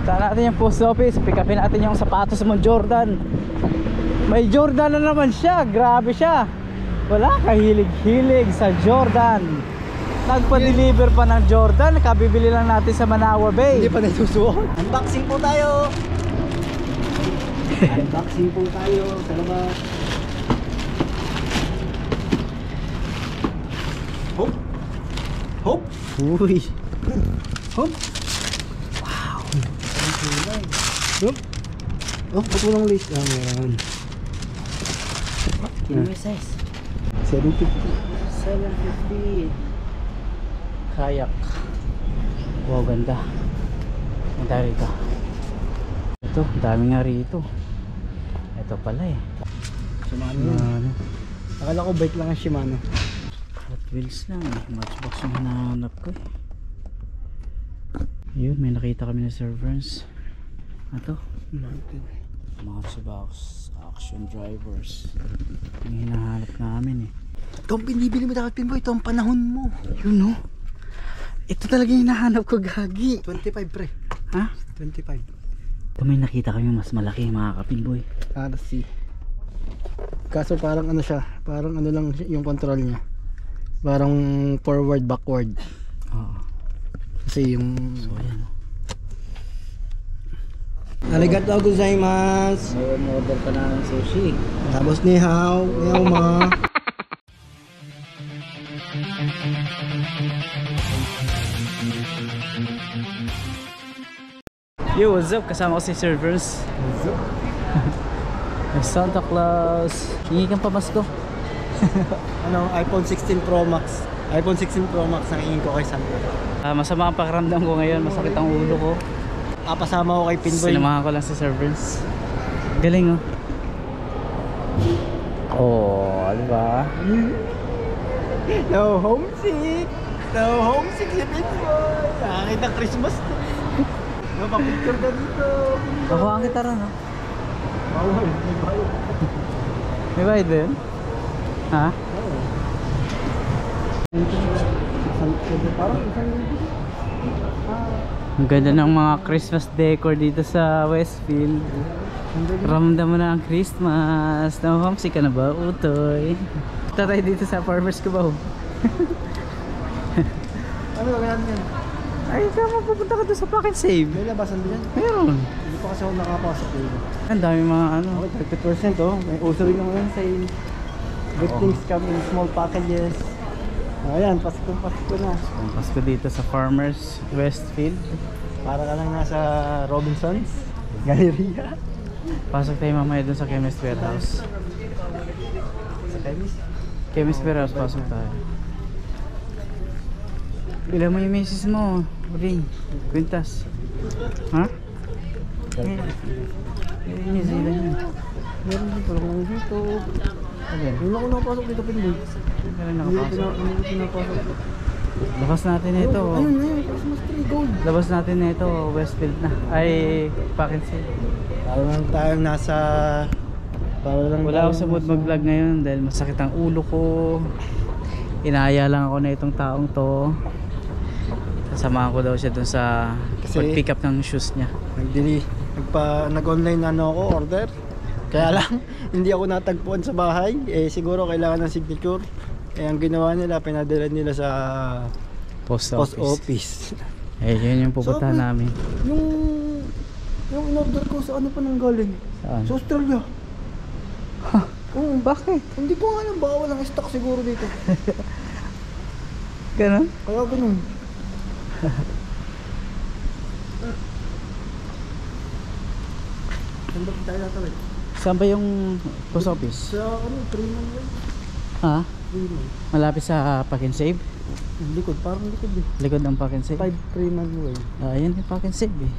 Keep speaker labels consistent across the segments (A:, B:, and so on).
A: Saan natin yung post office. Pick upin natin yung sapatos mo Jordan. May Jordan na naman siya. Grabe siya. Wala kahilig-hilig sa Jordan. Nagpa-deliver pa ng Jordan. Kabibili lang natin sa Manawa Bay.
B: Hindi pa nasusuot. Unboxing po tayo. Unboxing po tayo sa labas. Hop. Hop.
A: Uy.
B: Hop. Wow. Hop. Oh, ito lang list. Ah, meron. Ano size? 750.
A: 750. Kayak. Wow, ganda. Ganda rito. Ito, dami nga rito. Ito pala eh.
B: Shimano. Akala ko bike lang ang Shimano.
A: Hot Wheels lang eh. Matchbox yung hinahanap ko eh. Yun, may nakita kami na servers. Ito. Matchbox Action Drivers. Yung hinahanap namin eh.
B: Ito ang binibili mo dapat Pinboy. Ito ang panahon mo.
A: Yun no. Ito talaga yung hinahanap ko, gagi.
B: 25 pre.
A: Ha?
B: 25.
A: Ito may nakita kami mas malaki mga kapinboy.
B: RC. Kaso parang ano siya. Parang ano lang yung control niya. Parang forward backward.
A: Oo.
B: Kasi yung
A: So ayan.
B: Arigatou gozaimasu.
A: May order pa na ng sushi.
B: Tapos ni hao. Yaw ma.
A: Yo, what's up? Kasama ko si Servers. Santa Claus. Hingi kang pamasko.
B: Ano, iPhone 16 Pro Max. iPhone 16 Pro Max ang ingin ko kay Santa.
A: Masama ang pakiramdam ko ngayon. Masakit ang ulo ko.
B: Pasama ko kay Pinboy.
A: Sinamahan ko lang si Servers. Galing oh. Oh, di ba?
B: No homesick. No homesick si Pinboy. Nakakita Christmas. Mapapicture ka dito.
A: Nakuhaan kita rin oh.
B: Bawal. May bayad.
A: May bayad ba yun? Ha?
B: Oo. Parang isang libo.
A: Ang ganda ng mga Christmas decor dito sa Westfield. Ramdam mo na ang Christmas. Homesick ka na ba, Utoy? Punta tayo dito sa Farmers Cubao.
B: Ano gagawin natin yan?
A: Ay, kama pupunta ka doon sa Pack and Save.
B: May labasan din yan.
A: Meron.
B: Hindi pa kasi ako nakapasok dito.
A: Ang dami mga ano.
B: Okay, 30% oh. May uso rin naman sale. Good things come in small packages. Ayan, Pasko na.
A: Ang Pasko dito sa Farmers Westfield.
B: Para ka lang nasa Robinsons Galleria.
A: Pasok tayo mamaya doon sa Chemist Warehouse.
B: Sa chemist.
A: Chemist Warehouse, pasok tayo. Bilang mo yung misis mo, Ring, Quintas. Ha? New Zealand yun.
B: Meron din pala kung dito.
A: Alin?
B: Hindi ako nakapasok dito Pinboy.
A: Meron
B: Hindi
A: nakapasok.
B: ko pinapasok.
A: Labas natin ito.
B: Ayun, Christmas tree gold.
A: Labas natin ito, Westfield na. Ay, Pack and Save.
B: Para lang tayong nasa... Para lang
A: Wala ako sa mood mag-vlog ngayon dahil masakit ang ulo ko. Inaya lang ako na itong taong to. Sasamahan ko daw siya dun sa pag-pick up ng shoes niya.
B: Nag-online ano ako, order. Kaya lang, hindi ako natagpuan sa bahay. Siguro kailangan ng signature. Ang ginawa nila, pinadala nila sa
A: Post
B: office.
A: Yun yung pupuntahan namin.
B: Yung in-order ko sa ano pa nang galing?
A: Saan?
B: Sa Australia.
A: Bakit?
B: Hindi ko nga alam, baka walang stock siguro dito.
A: Ganun?
B: Kaya ganun. Saan ba tayo natawid?
A: Saan ba yung post office?
B: Sa ano, Freeman Way.
A: Ha?
B: Freeman.
A: Malapit sa Pack and Save?
B: Likod, parang likod eh.
A: Likod ng Pack and Save?
B: 5 Freeman Way.
A: Ayan yung Pack and Save eh.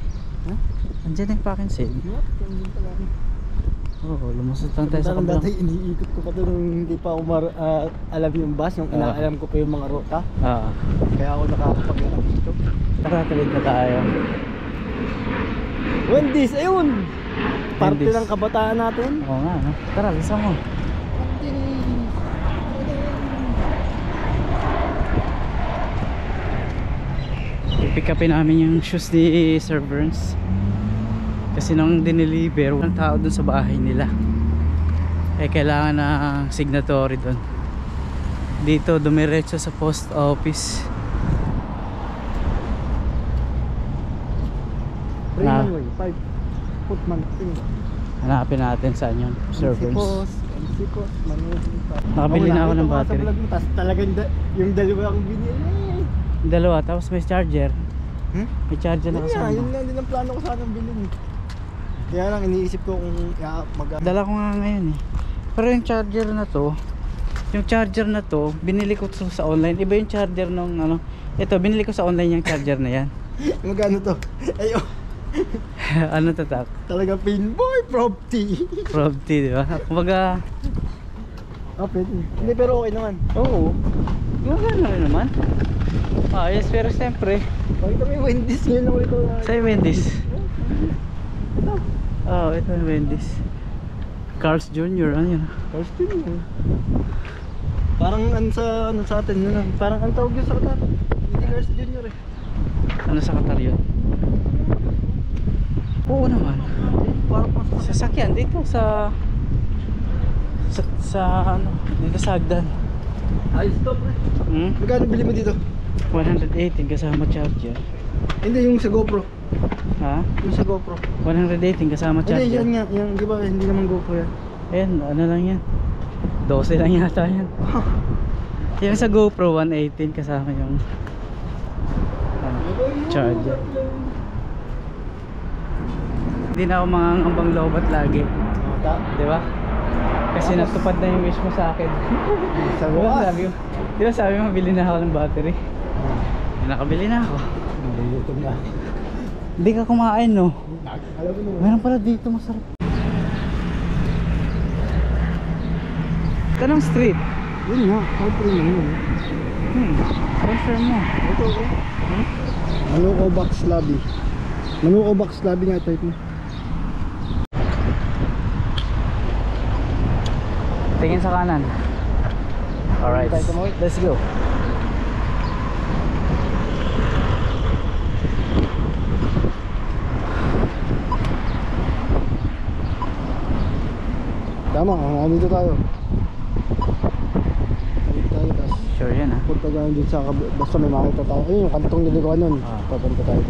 B: Ha?
A: Andyan yung Pack and Save.
B: Yeah, yan din pala.
A: Oo, lumusot lang tayo sa
B: Parang
A: kabilang.
B: dati iniikot ko pa doon nung hindi pa ako alam yung bus, nung inaalam ko pa yung mga ruta. Kaya ako nakakapaglalak dito.
A: Tara, tawid na tayo.
B: Wendy's, ayun! Parte
A: Wendy's.
B: ng kabataan natin.
A: Oo nga, no? Tara, lisa mo. Pick upin namin yung shoes ni Sir Burns. Kasi nung dineliver, walang tao dun sa bahay nila. Eh kailangan ng signatory dun. Dito dumiretso sa post office.
B: Freeman Way, 5 foot man thing.
A: Hanapin natin saan yun. Servers.
B: MC Post, Manila.
A: Nakabili na ako ng battery.
B: Tapos talagang yung dalawa akong binili.
A: Dalawa, tapos may charger. May charger na
B: Yun nga,
A: kasama.
B: yun lang din ang plano ko sanang bilhin. Kaya lang iniisip ko kung
A: Dala ko nga ngayon eh. Pero yung charger na to, binili ko to sa online. Iba yung charger nung ano. Ito, binili ko sa online yung charger na yan.
B: magkano to? Ayo.
A: Ano to, tak?
B: Talaga pinboy property.
A: Property, di ba? Kumbaga,
B: Pwede. Hindi, pero okay naman.
A: oo. Gumagana rin naman. Yes, pero siyempre,
B: Bakit may Wendy's yun lang ulit ako.
A: sa Wendy's. Ito yung Wendy's. Carl's Jr. Ano yun?
B: First yun yun. Parang ano sa atin yun lang. Parang ang tawag yun sa Qatar. Hindi Carl's Jr. eh.
A: Ano sa Qatar yun? Oo naman.
B: Parang
A: Sasakyan dito sa ano, dito sa Hagdan.
B: ayos to pre. Magkano bili mo dito?
A: 118 kasama charger.
B: Hindi, yung sa GoPro.
A: Ha?
B: Yung sa GoPro.
A: 118 kasama
B: Hindi,
A: charger.
B: yan nga. Yung, di ba, hindi naman GoPro yan.
A: Ayan, ano lang yan. 12 lang yata yan. Yung sa GoPro 118 kasama yung charger. Hindi na ako mangangambang lobat lagi, di ba? Kasi natupad na yung wish mo sa akin.
B: Sa
A: Di ba
B: bukas.
A: sabi mo bili na ako ng battery? Nakabili na ako.
B: YouTube na.
A: Hindi ka kumain, no?
B: Alam mo naman.
A: Meron pala dito masarap. Tanong street.
B: Yun nga, country na yun.
A: Confirm mo.
B: Ito ko. Manuko box lobby. Manuko box lobby nga type mo.
A: Tingin sa kanan. Alright,
B: Tayo tumawid.
A: let's go.
B: Tama, dito tayo. Dito tayo, tapos
A: Sure yan, ha?
B: punta tayo dito sa basta may makita tayo. Ayun, yung kantong nilikuan nun. Papunta tayo.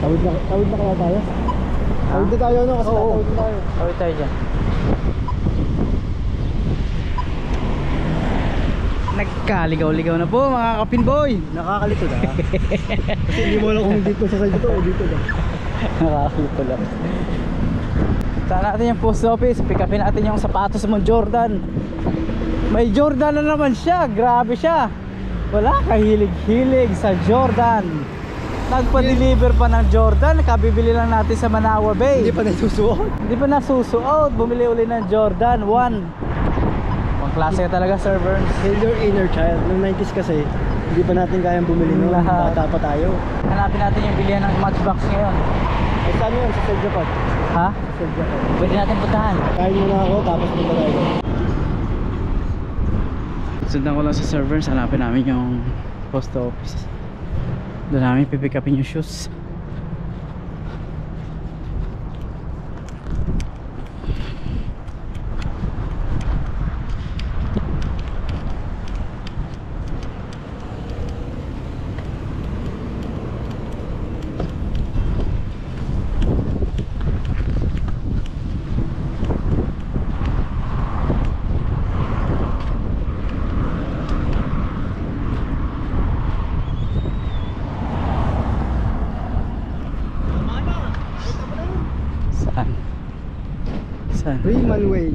B: Tawid na kaya tayo? Tawid na tayo, no? Kasi
A: Oo.
B: tatawid na tayo.
A: Tawid tayo dyan. Nagkaligaw-ligaw na po mga kapinboy.
B: Nakakalito na. Kasi hindi mo alam kung dito sa side ito o dito na.
A: Nakakalito lang. Saan natin yung post office? Pick upin natin yung sapatos mo Jordan. May Jordan na naman siya. Grabe siya. Wala kahilig-hilig sa Jordan. Nagpa-deliver pa ng Jordan. Kabibili lang natin sa Manawa Bay.
B: Hindi pa nasusuot.
A: Hindi pa nasusuot. Bumili uli ng Jordan 1. Klase talaga, Sir Burns.
B: Hail your inner child. Noong 90s kasi, hindi pa natin kayang bumili nung
A: Lahat.
B: bata pa tayo.
A: Hanapin natin yung bilihan ng Matchbox ngayon.
B: Ay, saan yun? Sa Sir Japan.
A: Ha?
B: Sir Japan.
A: Pwede natin puntahan.
B: Kain muna ako, tapos punta tayo.
A: Sundan ko lang sa servers. Hanapin namin yung post office. Doon namin pipick upin yung shoes. Saan?
B: Freeman Way.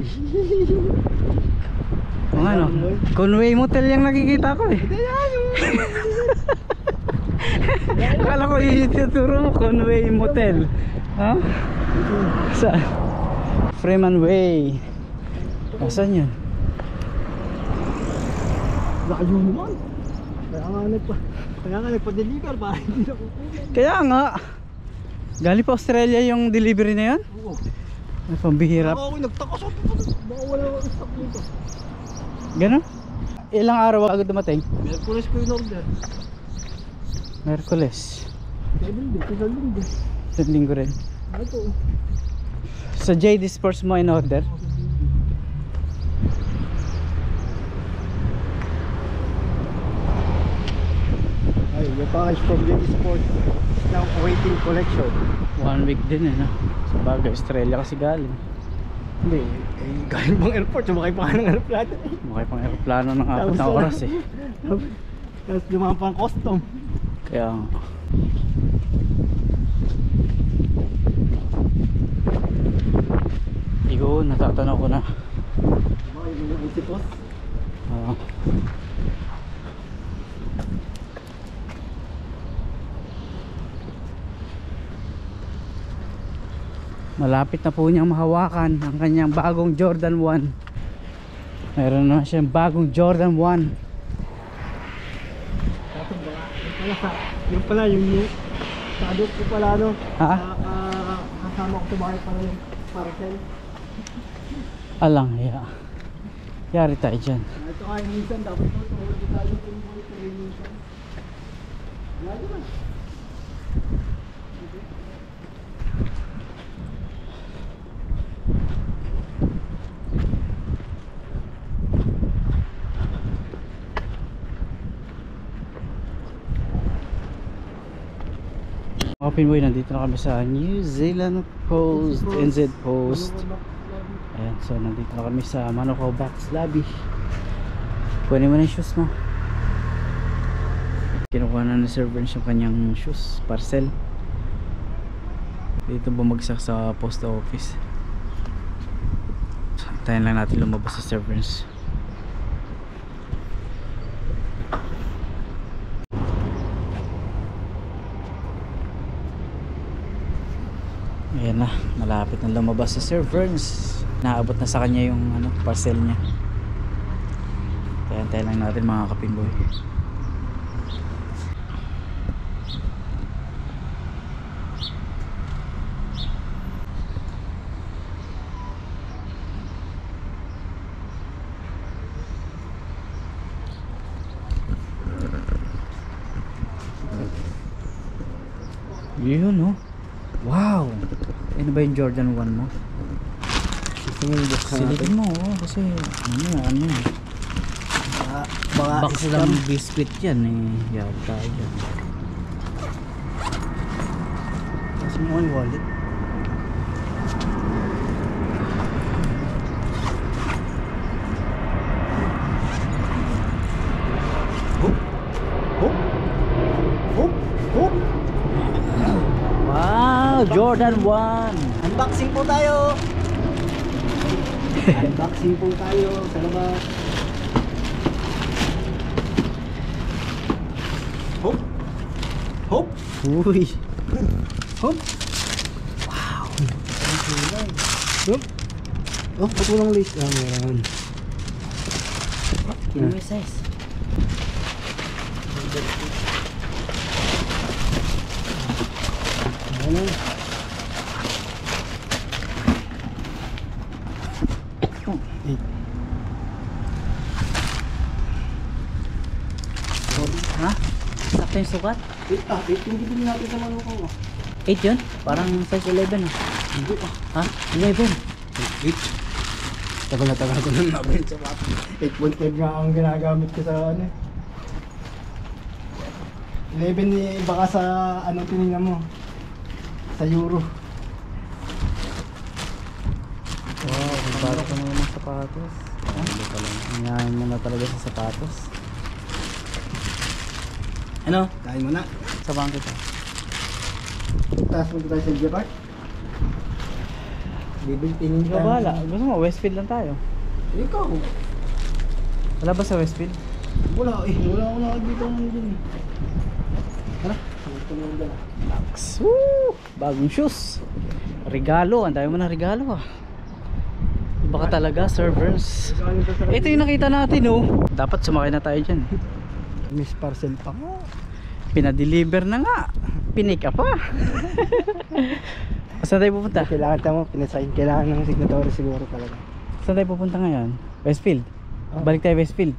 A: Kung ano? Conway Motel yung nakikita ko eh. Akala ko ituturo mo Conway Motel. Ha? Saan? Freeman Way. Saan yun?
B: Nakayo naman. Kaya nga nagpa-deliver para hindi na kukunin.
A: Kaya nga. Galing pa Australia yung delivery na yan?
B: Oo.
A: Ay, pambihira.
B: Ako nagtaka sa baka wala akong stock dito.
A: Ganun? Ilang araw bago dumating?
B: Merkulis ko yung order.
A: Merkules.
B: Isang linggo.
A: Sa linggo rin.
B: Ito.
A: Sa JD Sports mo in order?
B: Ay, yung package from JD Sports ng waiting collection.
A: 1 week din no? Sa bagay, Australia kasi galing.
B: Hindi, galing bang airport, sumakay pa ka ng aeroplano.
A: Mukha pang aeroplano ng 4 na oras eh.
B: Tapos lumang pang custom.
A: Kaya yun, natatanaw ko na.
B: Sumakay mo yung isipos.
A: Oo. Malapit na po niyang mahawakan ang kanyang bagong Jordan 1. Meron na siyang bagong Jordan 1.
B: Tapos baka, yung pala, yung sadot ko pala, ano,
A: Ha?
B: kasama ko sumakay pala yung parcel.
A: Alang, yeah. Yari tayo dyan.
B: Ito kaya minsan, dapat ito, tumulog tayo kung may training siya. Wala naman.
A: Mga Pinoy, nandito na kami sa New Zealand Post, NZ Post. Ayan, so nandito na kami sa Manukau Box Lobby. Kunin mo na yung shoes mo. Kinukuha na ng servers yung kanyang shoes, parcel. Dito bumagsak sa post office. Tayo lang natin lumabas sa servers. Ayan na, malapit na lumabas sa Sir Verns. Naabot na sa kanya yung parcel niya. Kaya antayin lang natin mga kapinboy. Yun no. Wow! Ano ba yung Jordan 1 mo? Silipin mo kasi ano yan.
B: Baka
A: Box lang biscuit yan eh. Yata yan.
B: Kasi mo yung wallet. Hop! Hop! Hop! Hop!
A: Wow! Jordan 1!
B: Unboxing po tayo! Unboxing po tayo sa labas. Hop! Hop!
A: Uy!
B: Hop! Wow! Hop! Oh, pati lang lace. Ah, meron.
A: Ano yung size?
B: Ano?
A: Ha? Sakto yung sukat?
B: Hindi din natin sa Manukau.
A: 8 yun? Parang size 11 ah.
B: Hindi
A: Ha? 11?
B: 8. Tagal ko nang nabili sa map. 8.5 nga ang ginagamit ko sa ano. 11 eh, baka sa ano tinignan mo. Sa euro.
A: Wow, bago ko naman ng sapatos. Hindi pa lang. Hingahin mo na talaga sa sapatos. Ano?
B: Kain mo na.
A: Sa bangko ka.
B: Taas mo tayo sa Jepark. Bibiltingin
A: Ikaw bahala. Gusto mo, Westfield lang tayo.
B: Ikaw.
A: Wala ba sa Westfield?
B: Wala eh. Wala ako nakakita mo dyan eh. Tara. Ito mo dyan.
A: Max. Woo! Bagong shoes. Regalo. Ang dami mo na regalo ah. Baka talaga, servers. Ito yung nakita natin oh. Dapat sumakay na tayo dyan.
B: Miss parcel pa nga.
A: Pinadeliver na nga. Pinik pa. Saan tayo pupunta?
B: Kailangan tamo pinasign. Kailangan ng signatory siguro talaga.
A: Saan tayo pupunta ngayon? Westfield?
B: Oh.
A: Balik tayo Westfield?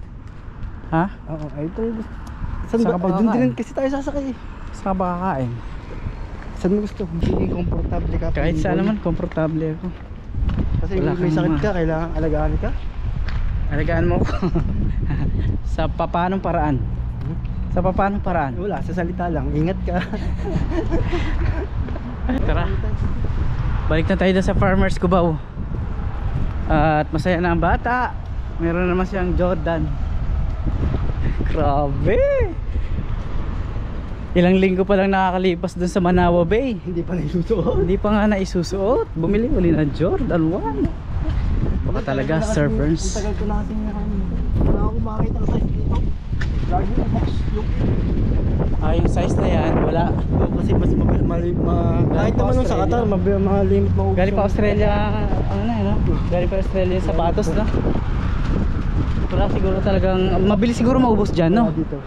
A: Ha?
B: Oo. Ay ito.
A: Saan ka ba
B: Doon
A: kakain?
B: din kasi tayo sasakay eh.
A: Saan ka ba kakain?
B: Saan mo gusto? Hindi komportable ka.
A: Kahit saan naman, komportable ako.
B: Kasi
A: wala
B: may
A: kang
B: sakit ka, kailangan alagaan ka.
A: Alagaan mo ko. Sa papanong paraan? Sa papanong paraan?
B: Wala, sa salita lang. Ingat ka.
A: Tara. Balik na tayo doon sa Farmers Cubao. At masaya na ang bata. Meron naman siyang Jordan. Grabe. Ilang linggo pa lang nakakalipas doon sa Manawa Bay.
B: Hindi pa naisusuot.
A: Hindi pa nga naisusuot. Bumili uli ng Jordan 1. Baka talaga surfers.
B: Ang tagal ko na kasi wala akong makita ng size dito. Lagi na box yung
A: Yung size na yan, wala.
B: kasi mas kahit naman nung sa Qatar, malimit mo.
A: Galing pa Australia, ano na yun, no? Galing pa Australia yung sapatos, no? Wala siguro talagang, mabilis siguro maubos dyan, no?
B: Dito.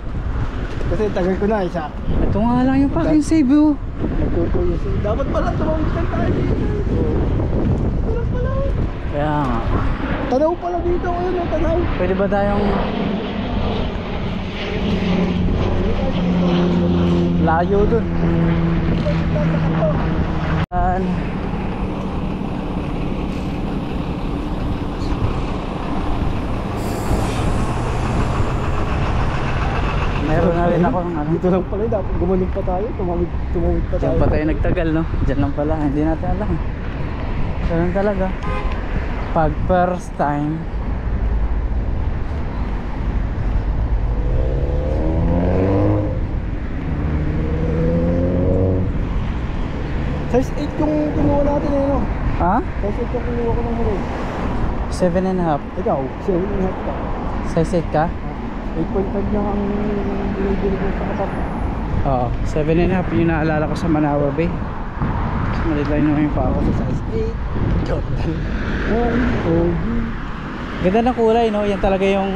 B: Kasi tagal ko na isa.
A: Ito nga lang yung packing save, oh.
B: Nagtutuyo siya. Dapat pala tumawag tayo dito. Wala pala.
A: Kaya nga.
B: Tanaw pala dito. Ayun ang tanaw.
A: Pwede ba tayong layo dun? Meron na rin ako ng ano.
B: Dito lang pala. Dapat gumaling pa tayo. Tumawid pa tayo.
A: Diyan pa tayo nagtagal, no? Diyan lang pala, hindi natin alam. Ganun talaga. Pag first time,
B: Size 8 yung kinuha natin eh, no?
A: ha?
B: Size 8 yung kinuha ko ng huli.
A: 7.5.
B: Ikaw, 7.5 ka.
A: Size 8 ka?
B: 8.5 lang ang binibili ko sa Qatar.
A: Oo, 7.5 yung naalala ko sa Manawa Bay. Mas maliit lang naman yung pa ako.
B: Size 8. Jordan. Oh,
A: Ganda ng kulay, no? Yan talaga yung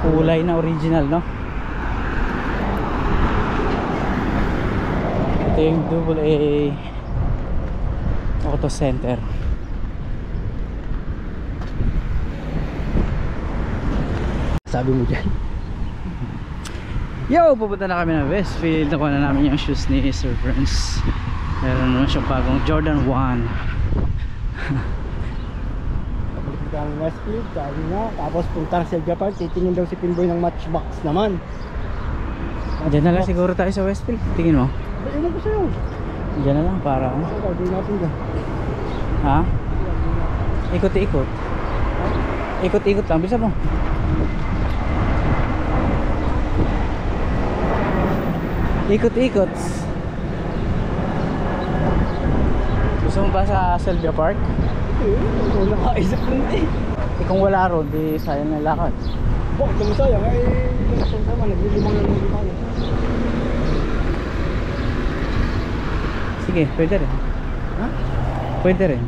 A: kulay na original, no? Ito yung AA Auto Center.
B: sabi mo dyan.
A: Yo, pupunta na kami ng Westfield. Nakuha na namin yung shoes ni Sir Friends. Meron naman siyang bagong Jordan 1.
B: Ang Westfield, sabi nga. Tapos punta sa Japan, titingin daw si Pinboy ng Matchbox naman.
A: Diyan na lang siguro tayo sa Westfield. Tingin mo?
B: Ayun ko sa'yo.
A: Diyan na lang para ano?
B: Ikaw, di natin dyan.
A: Ha? Ikot-ikot. Ikot-ikot lang. Bisa mo. Ikot-ikot. Gusto mo ba sa Sylvia Park?
B: Ikaw nakaisip nun eh.
A: Kung wala ron, di sayang na lakad.
B: Bakit naman sayang? Yung sama, naglilimang lang yung tayo.
A: Sige, pwede rin.
B: Ha?
A: Pwede rin.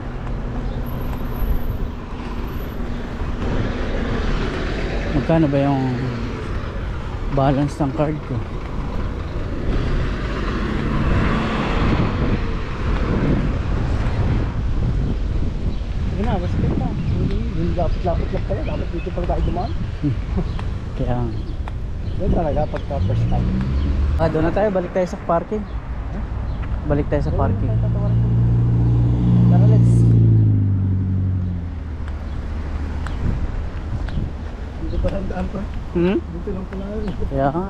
A: Magkano ba yung balance ng card ko?
B: Sige na, basta pa. Lapit-lapit lang pala. Dapat dito pala tayo dumaan.
A: Kaya
B: Yan talaga pagka first time.
A: doon na tayo, balik tayo sa parking. Balik tayo sa parking.
B: Tara, let's. Dito pa lang daan pa. Dito lang pala.
A: Kaya nga.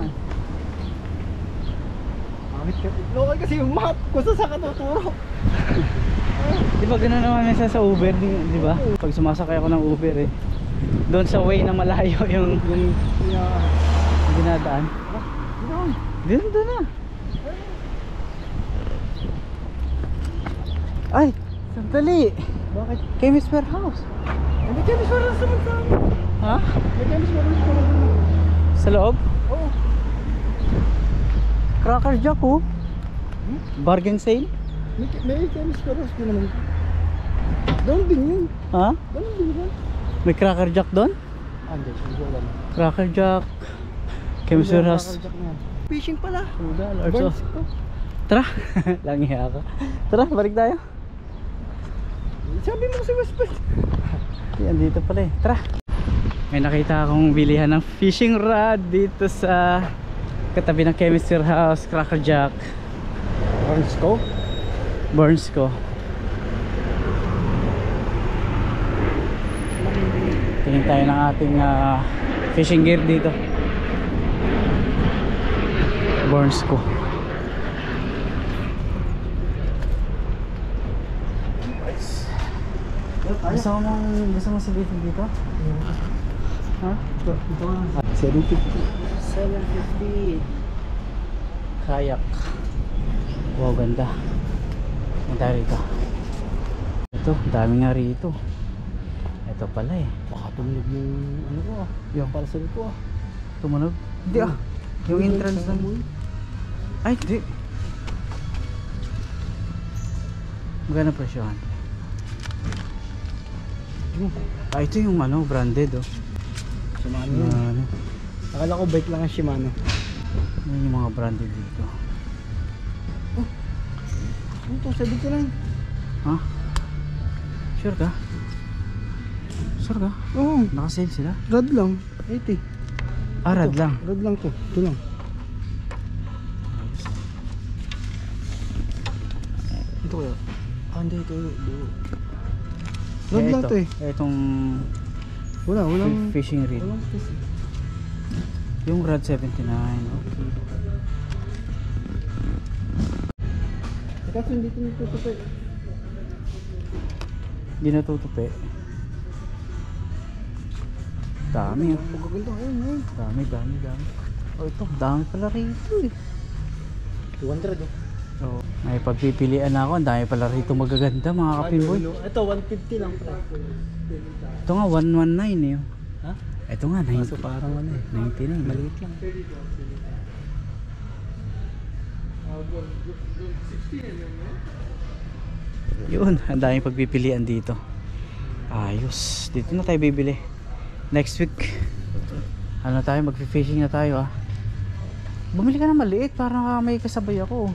B: Pangit ka. Lokal kasi yung map. Kung saan ka tuturo.
A: Di ba gano'n naman minsan sa Uber, di ba? Pag sumasakay ako ng Uber eh. Doon sa way na malayo yung dinadaan. Doon na. Ay, sandali.
B: Bakit?
A: Chemist Warehouse.
B: Hindi kayo mismo rin sa mga.
A: Ha?
B: Hindi kayo mismo rin sa mga.
A: Sa loob?
B: Oo.
A: Cracker Jack oh. Bargain sale?
B: May chemist pero hindi naman. Doon din yun.
A: Ha?
B: Doon din yun.
A: May Cracker Jack doon?
B: Hindi, hindi alam.
A: Cracker Jack. Chemist Warehouse.
B: Fishing pala.
A: $2.
B: Burns
A: So,
B: ko.
A: tara. Langya ka. Tara, balik tayo.
B: Sabi mo si Westfield.
A: Yan dito pala eh. Tara. May nakita akong bilihan ng fishing rod dito sa katabi ng Chemist Warehouse, Cracker Jack.
B: Burns ko.
A: Burns ko. Tingin tayo ng ating fishing gear dito. Burns ko. Gusto mo sabihin dito? Ha?
B: Ito nga. 750.
A: 750. Kayak. Wow, ganda. Ganda rito. Ito, dami nga rito. Ito pala eh.
B: Baka tumunog yung ano ko ah. Yung parcel ko ah.
A: Tumunog? Hindi ah. Yung entrance lang. Ay, hindi. Magkano presyohan? Ah, ito yung ano, branded oh.
B: Shimano yun.
A: Ano?
B: Akala ko bike lang ang Shimano.
A: Yan yung mga branded dito.
B: Ito, sabi ko lang.
A: Ha? Sure ka? Sure ka?
B: Oo.
A: Naka-sale sila?
B: Rad lang. 80.
A: Ah, rad lang.
B: Rad lang to. Ito lang. Ito kaya? Ah, hindi. Ito. Rad lang to eh.
A: Itong
B: Walang
A: fishing reel.
B: Walang fishing.
A: Yung rad 79. Okay.
B: Kaso hindi ito natutupi.
A: Hindi natutupi. Dami oh.
B: Magaganda. Ayun.
A: Dami. Oh, ito. Dami pala rito eh.
B: 200 oh.
A: So, may pagpipilian ako. Ang dami pala rito magaganda mga kapinboy.
B: Ito 150 lang pre.
A: Ito nga 119 eh.
B: Ha?
A: Ito nga
B: Kaso
A: 90.
B: parang ano eh.
A: 99.
B: Maliit lang.
A: Yun, ang daming pagpipilian dito. Ayos. Dito na tayo bibili. Next week. Ano tayo, mag-fishing na tayo ah. Bumili ka na maliit para may kasabay ako.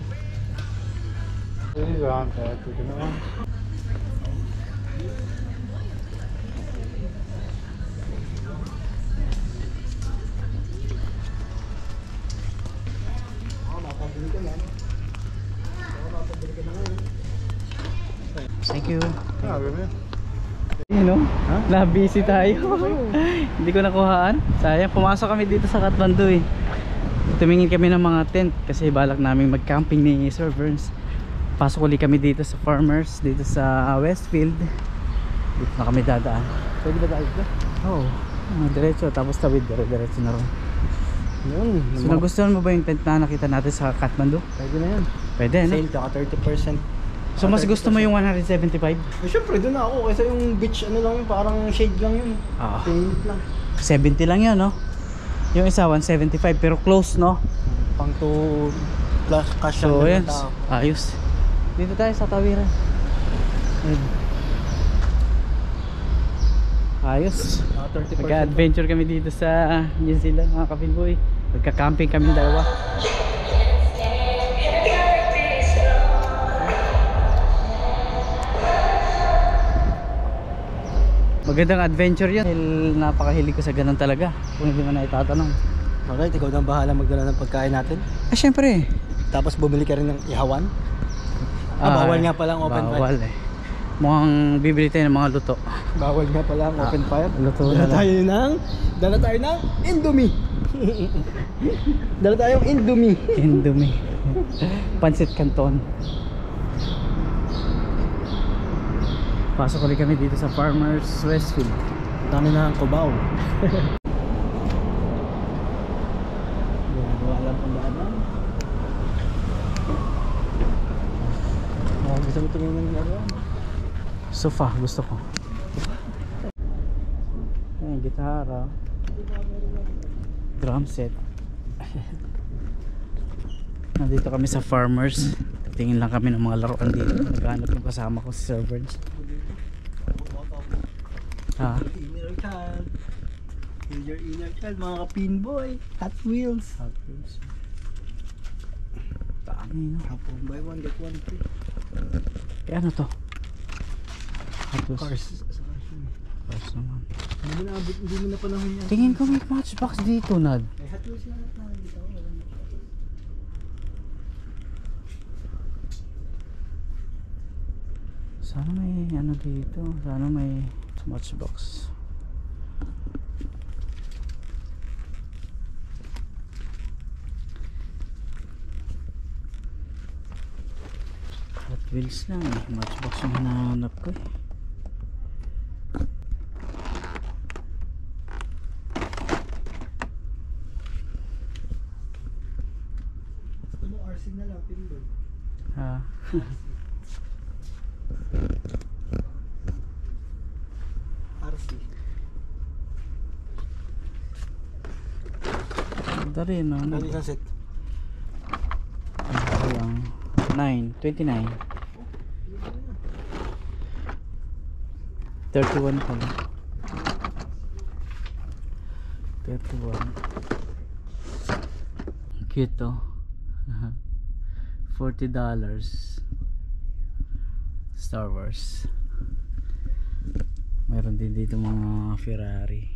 A: Thank you. You know, na-busy tayo. Hindi ko nakuhaan. Sayang, pumasok kami dito sa Kathmandu eh. Tumingin kami ng mga tent kasi balak namin mag-camping ni Sir Burns. Pasok ulit kami dito sa Farmers, dito sa Westfield. Dito na kami dadaan.
B: Pwede ba tayo ito?
A: Oo, diretso. Tapos tawid, diretso na rin.
B: Yun.
A: So nagustuhan mo ba yung tent na nakita natin sa Kathmandu?
B: Pwede na yan.
A: Pwede, no?
B: Sale ka 30%.
A: So mas gusto mo yung 175?
B: Eh, syempre doon na ako. Kaysa yung beach ano lang yun. Parang shade lang yun.
A: Ah.
B: Paint lang.
A: 70 lang yun, no? Yung isa 175 pero close, no?
B: Pang to plus cash
A: So
B: lang
A: yan,
B: ng tao.
A: ayos. Dito tayo sa tawiran. Ayos.
B: 30%.
A: Nagka-adventure kami dito sa New Zealand mga kapinboy. Nagka-camping kami dalawa. Magandang adventure yun. Napakahilig ko sa ganun talaga. Kung hindi mo na itatanong.
B: Alright, ikaw na bahala magdala ng pagkain natin.
A: Syempre.
B: Tapos bumili ka rin ng ihawan. Bawal nga pala ang open fire.
A: Bawal eh. Mukhang bibili tayo ng mga luto.
B: Bawal nga pala ang open fire.
A: Luto
B: Dala
A: na lang.
B: dala tayo ng Indomie. Dala tayong Indomie.
A: Indomie. Pansit Canton. Pasok ulit kami dito sa Farmers Westfield.
B: Dami na ang kubaw.
A: Wala pang daanan.
B: Gusto mo tumingin ng ano?
A: Sofa gusto ko. Ayan, gitara. Drum set. Nandito kami sa Farmers. Tingin lang kami ng mga laruan dito. Naghanap yung kasama ko si Sir Burns. Ha?
B: Inner child. Heal your inner child, mga ka-pinboy. Hot Wheels.
A: Hot Wheels. Dami, no?
B: Hapon, buy one, get one free.
A: Eh, ano to? Hot Wheels.
B: Cars.
A: Cars naman.
B: Hindi mo na panahon yan.
A: Tingin ko may matchbox dito, Nad.
B: May Hot Wheels na dito.
A: Sana may ano dito. Sana may matchbox. Hot Wheels lang eh. Matchbox yung hinahanap ko eh.
B: RC na lang, pinball.
A: Ha?
B: RC.
A: Ganda rin no?
B: Ano isang set?
A: Ano lang? 29 31 pala 31 cute to. $40 Star Wars. Meron din dito mga Ferrari.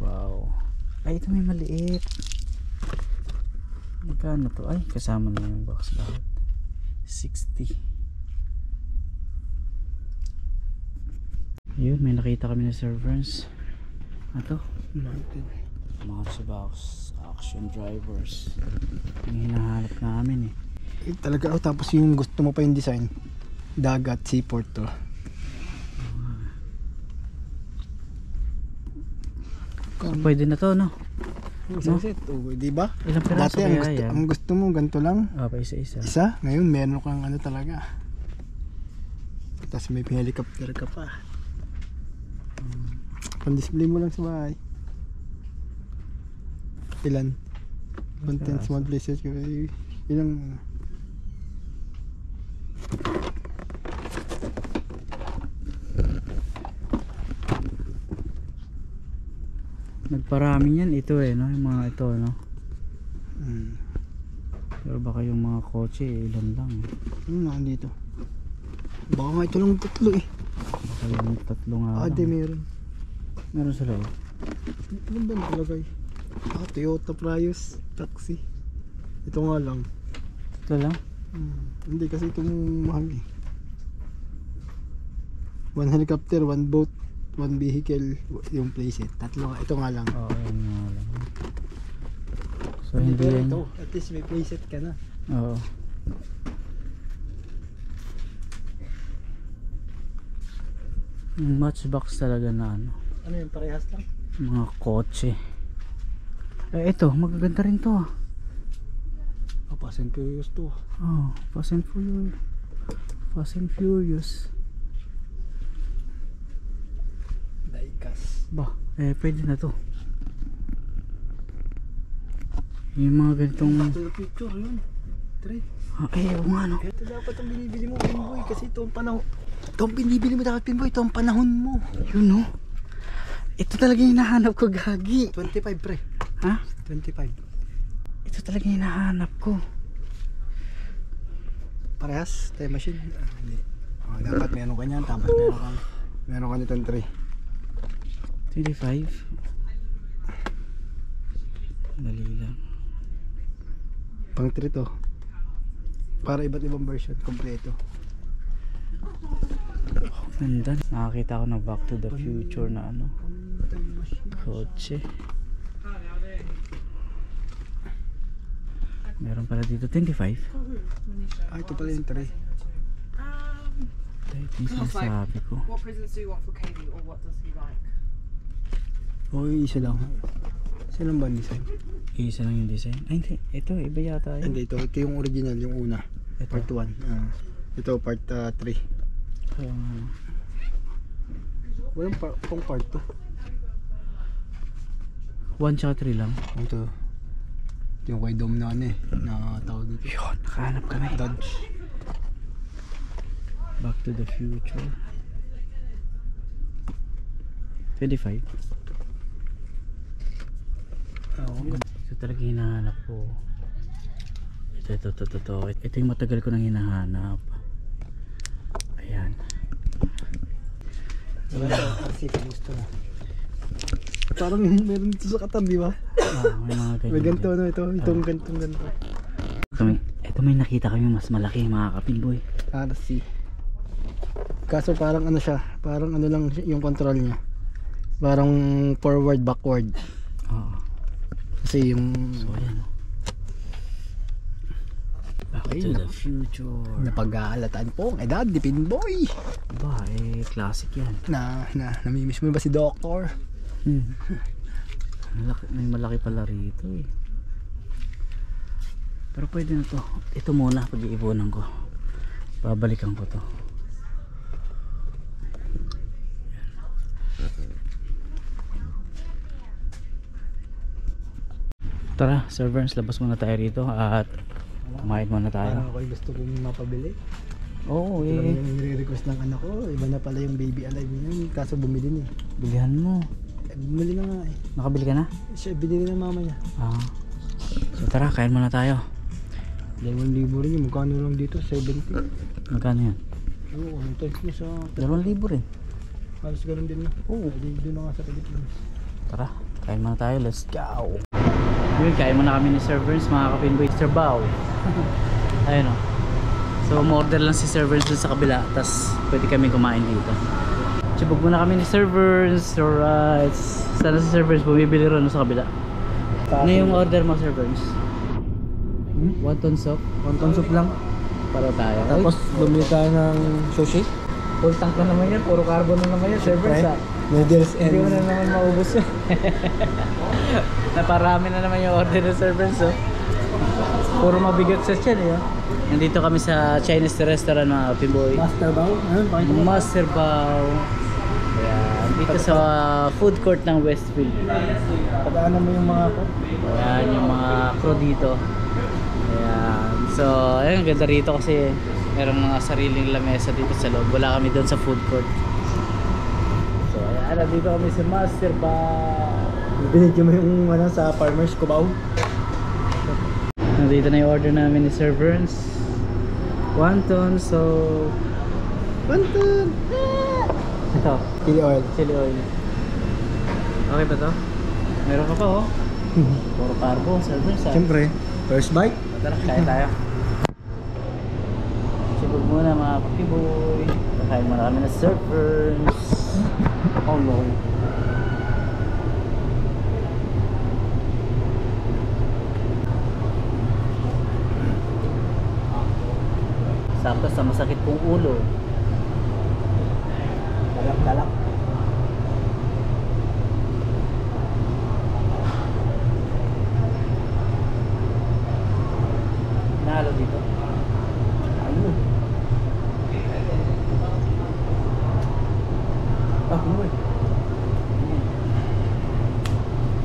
A: Wow. Ay, ito may maliit. Magkano to? Ay, kasama na yung box lahat. 60. Yun, may nakita kami na servers. Ito, Matchbox Action Drivers. Yung hinahanap namin eh.
B: Talaga, tapos yung gusto mo pa yung design, dagat, seaport to.
A: Pwede na to, no?
B: Isang set, di ba?
A: Ilang piraso
B: Dati ang
A: kaya
B: gusto,
A: yan?
B: ang gusto mo ganito lang,
A: Pa isa-isa.
B: isa. Ngayon meron kang ano talaga. Tapos may helicopter ka pa. Pang-display mo lang sa bahay. Ilan? Content small places. Ilang
A: Nagparami yan ito eh, no? Yung mga ito, no?
B: hmm.
A: Pero baka yung mga kotse, ilan lang.
B: Ano na dito? Baka nga ito lang tatlo eh.
A: Baka yung tatlo nga lang.
B: Di meron.
A: Meron sa loob.
B: Ano ba nakalagay? Toyota Prius taxi. Ito nga lang.
A: Ito lang?
B: Hindi kasi itong mahal eh. One helicopter, one boat, one vehicle, yung playset. Tatlo. Ito nga lang.
A: Oo, yan nga lang. So hindi yan.
B: Ito, at least may playset ka na.
A: Oo. Yung matchbox talaga na ano.
B: Ano yun, parehas lang?
A: Mga kotse. Eh ito, magaganda rin to.
B: Fast and Furious to.
A: Oh, Fast and Furious. Fast and Furious.
B: Diecast.
A: Ba, pwede na to. Yung mga ganitong
B: Back to the Future yun. Tre.
A: oo nga no.
B: Ito dapat ang binibili mo, Pinboy, kasi ito ang panahon. Ito ang binibili mo dapat, Pinboy. Ito ang panahon mo.
A: Yun no. Ito talaga yung hinahanap ko, gagi.
B: 25 pre.
A: Ha?
B: 25.
A: Ito talaga yung hinahanap ko.
B: Parehas, time machine. Hindi. Dapat meron ka niyan, tapos meron ka nitong 3.
A: 25. Dali lang.
B: Pang 3 to. Para iba't ibang version, kompleto.
A: Oh, ganda. Nakakita ko ng Back to the Future na ano. Kotse. Meron pala dito 25.
B: Ito pala yung 3.
A: Ito yung sinasabi ko.
C: What presents do you want for Katie, or what does he like?
B: Isa lang. Isa lang ba ang design?
A: Isa lang yung design. Ay hindi, ito iba yata yun.
B: Hindi, ito yung original, yung una.
A: Ito.
B: Part 1. Ito part 3.
A: Kaya nga.
B: Walang pang part 2.
A: 1 tsaka 3 lang.
B: Ito. Yung kay Dom na ano eh, na tawag dito.
A: Yun, nakahanap kami.
B: Dodge.
A: Back to the Future. 25. Ito talaga hinahanap ko. Ito yung matagal ko nang hinahanap. Ayan.
B: Kasi gusto na. Parang meron dito sa katabi ba?
A: May mga ganyan.
B: May ganito ano ito. Itong ganito.
A: Ito may nakita kami mas malaki mga kapinboy.
B: RC. Kaso parang ano siya, parang ano lang yung control niya. Parang forward backward.
A: Oo.
B: Kasi yung
A: So ayan. Back to the future.
B: napag-aalataan po ang edad ni Pinboy.
A: Ba, classic yan.
B: Namimiss mo ba si Doctor?
A: May malaki pala rito eh. Pero pwede na to. Ito muna pag-iipunan ko. Babalikan ko to. Tara, servants, labas muna tayo rito at kumain muna tayo.
B: Parang ako'y gusto kong mapabili.
A: Oo
B: Ito lang
A: eh.
B: yung nire-request ng anak ko. Iba na pala yung baby alive niya. Kaso bumili na eh.
A: Bilihan mo.
B: Bumili na nga eh.
A: Nakabili ka na?
B: Siya binili ng mama niya.
A: Ah. So tara, kain muna tayo.
B: 2,000 rin yun. Magkano lang dito? 70.
A: Magkano yan?
B: Oo, ang type niya sa...
A: 2,000 rin.
B: Halos ganun din na. Oo. Doon na nga sa Pilipinas.
A: Tara, kain muna tayo. Let's go. Yun, kain muna kami ni servants mga kapinboy. Sir Bao. Ayun o. So, umorder lang si servants dun sa kabila. Tapos, pwede kami kumain dito. Chibog muna kami ni servants. Alright. Sana si servants bumibili rin sa kabila. Ano yung order mo, servants? Wonton soup?
B: Wonton soup lang.
A: Para tayo.
B: Tapos bumili tayo ng sushi.
A: Full tank na naman yan. Puro carbo na naman yan, servants ha.
B: Noodles and...
A: Hindi mo na naman maubos yun. Naparami na naman yung order ng servants oh. Puro mabigat sa tiyan eh oh. Nandito kami sa Chinese restaurant mga Pimboy.
B: Master Bao. Ano? Pakita mo.
A: Master Bao. Ayan, dito sa food court ng Westfield.
B: Padaanan mo yung mga ko.
A: Ayan yung mga crew dito. Ayan. So, ayun, ganda rito kasi merong mga sariling lamesa dito sa loob. Wala kami doon sa food court. So, ayan, dito kami sa Master Bao.
B: Binigyan mo yung ano, sa Farmers Cubao.
A: Nandito na yung order namin ni servants. Wonton, so...
B: Wonton!
A: Ito,
B: Chili oil.
A: chili oil. Okay ba to? Meron ka pa oh. Puro carbo, servants ah.
B: Siyempre, first bite.
A: Tara, kaya tayo. Sibog muna mga papiboy. Kakain muna kami ng servants. Oh no. Sakto sa masakit kong ulo.
B: Dalak-dalak.
A: Nahalo dito.
B: Ayun. Ano eh?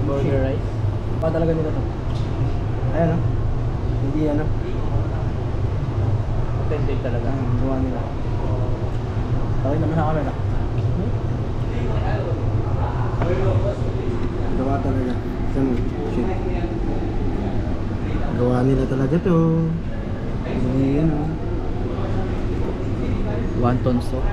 A: Burger rice.
B: Pa talaga nila to. Ayan o. Hindi ano.
A: Authentic talaga.
B: Gawa nila. Okay naman sa camera. Gawa talaga. Saan? Shit. Gawa nila talaga to. Hindi yan o.
A: Wonton soup.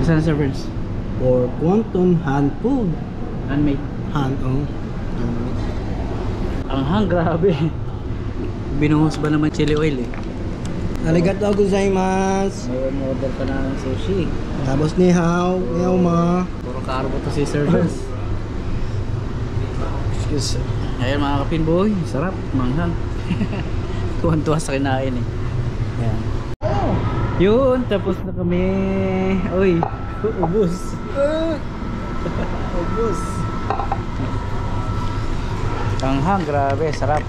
A: Saan servers?
B: For Wonton hand food.
A: Handmade.
B: Hand oh.
A: Ang hang, grabe. Binuhos ba naman chili oil eh?
B: Arigatou gozaimasu.
A: May order pa na ng sushi.
B: Tapos ni hao, yaw ma.
A: Puro carbo to si servers.
B: Excuse.
A: Ayan mga kapinboy, sarap, manghang. Tuwan-tuwa sa kinain eh. Ayan. Yun, tapos na kami. Uy, ubus. Ubus. Manghang, grabe, sarap.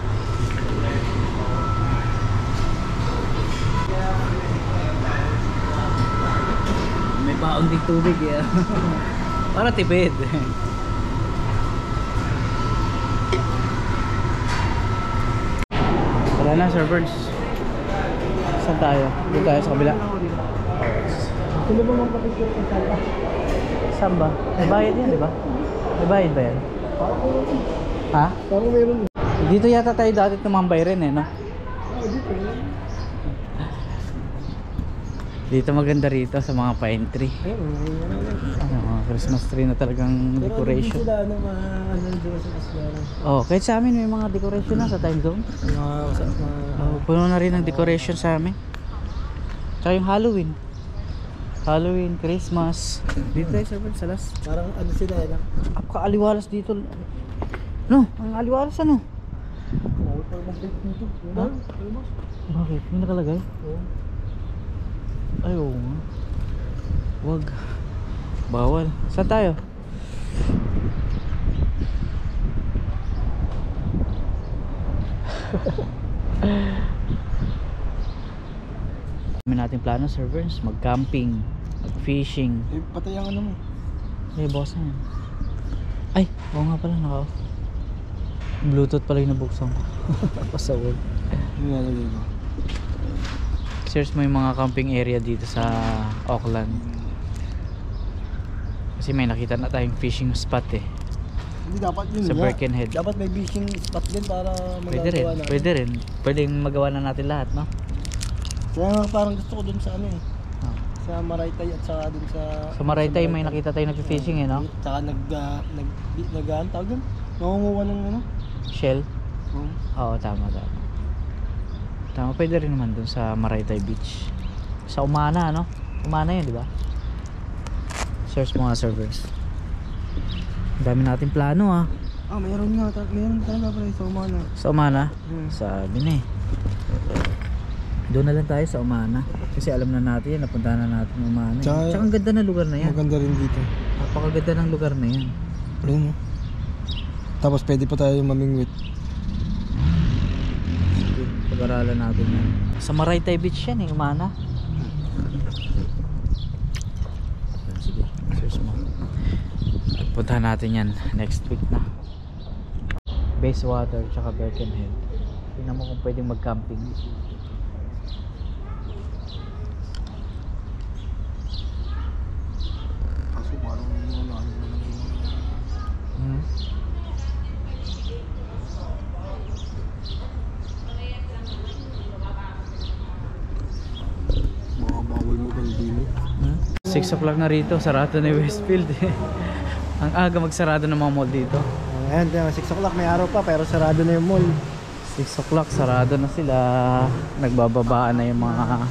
A: May baon din tubig eh. Para tipid. Yan na, Sir Burns. Saan tayo? Doon tayo sa kabila.
B: Sino ba magpapicture sa sala?
A: Saan ba? May bayad yan, di ba? May bayad ba yan? Ha?
B: Parang meron.
A: Dito yata tayo dati tumambay rin eh, no?
B: Dito.
A: Dito maganda rito sa mga pine tree. Ano, mga Christmas tree na talagang decoration.
B: Pero hindi sila ano doon sa kasyaran.
A: Oh, kahit sa amin may mga decoration na sa time zone. Oh, puno na rin ng decoration sa amin. Tsaka yung Halloween. Halloween, Christmas. Dito tayo sa Las.
B: Parang ano sila eh.
A: Apaka-aliwalas dito. No, ang aliwalas ano?
B: Parang mag-date dito.
A: Ha? Bakit? May nakalagay?
B: Oo.
A: Ay, oo nga. Wag. Bawal. Saan tayo? Kami natin plano, Sir Burns, mag-camping, mag-fishing.
B: Eh, patay ang ano mo.
A: Eh, boss na yan. Ay, oo nga pala, naka-off. Bluetooth pala yung nabuksan ko. Pasawag.
B: Yung ano dito.
A: Search mo yung mga camping area dito sa Auckland. Kasi may nakita na tayong fishing spot eh.
B: Hindi dapat yun
A: Sa
B: nga.
A: Birkenhead.
B: Dapat may fishing spot din para
A: Pwede rin,
B: magagawa natin.
A: pwede rin. Pwedeng magawa na natin lahat, no?
B: Kaya nga parang gusto ko dun sa ano eh.
A: Oh.
B: Sa Maraytay at saka dun sa...
A: Sa Maraytay may nakita tayong nag-fishing eh, no?
B: Tsaka tawag dun? Nangunguha ng ano?
A: Shell.
B: Oo.
A: Oo, tama. Tama, pwede rin naman dun sa Maraytay Beach. Sa Umana, no? Umana yun, di ba? Search mo nga, servers. Ang dami natin plano, ah.
B: Ah, mayroon nga. Mayroon talaga pala sa Umana.
A: Sa Umana?
B: Hmm.
A: Sabi na eh. Doon na lang tayo sa Umana. Kasi alam na natin yan, napuntahan na natin yung Umana. Tsaka ang ganda ng lugar na yan.
B: Maganda rin dito.
A: Napakaganda ng lugar na yan.
B: Ayun mo. Tapos pwede pa tayo mamingwit.
A: Sige, pag-aralan natin yan. Sa Maraytay Beach yan eh, Umana. Sige, search mo. Puntahan natin yan next week na. Basewater tsaka Birkenhead. Tingnan mo kung pwedeng mag-camping.
B: Kaso parang
A: Hmm?
B: mga bawal mo kang dino.
A: 6 o'clock na rito, sarado na yung Westfield eh. Ang aga magsarado ng mga mall dito.
B: Ayan, 6 o'clock may araw pa pero sarado na yung mall.
A: 6 o'clock, sarado na sila. Nagbababaan na yung mga...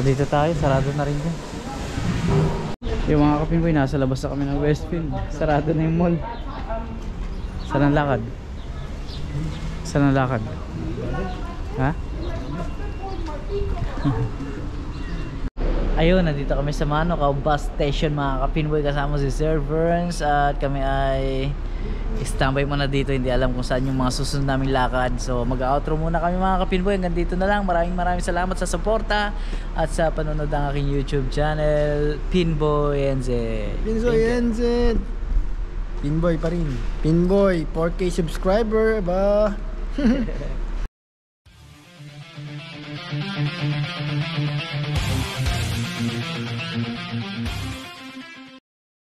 A: dito tayo, sarado na rin dyan. Yung mga kapinboy, nasa labas na kami ng Westfield. Sarado na yung mall. Saan ang lakad? Saan ang lakad? Ha? Ayun, nandito kami sa Manukau bus station mga kapinboy, kasama si Sir Burns. At kami ay standby muna dito, hindi alam kung saan yung mga susunod naming lakad. So mag-outro muna kami mga kapinboy, hanggang dito na lang. Maraming salamat sa suporta at sa panonood ng aking YouTube channel, Pinboy NZ.
B: Pinboy NZ. Pinboy pa rin. Pinboy, 4K subscriber ba?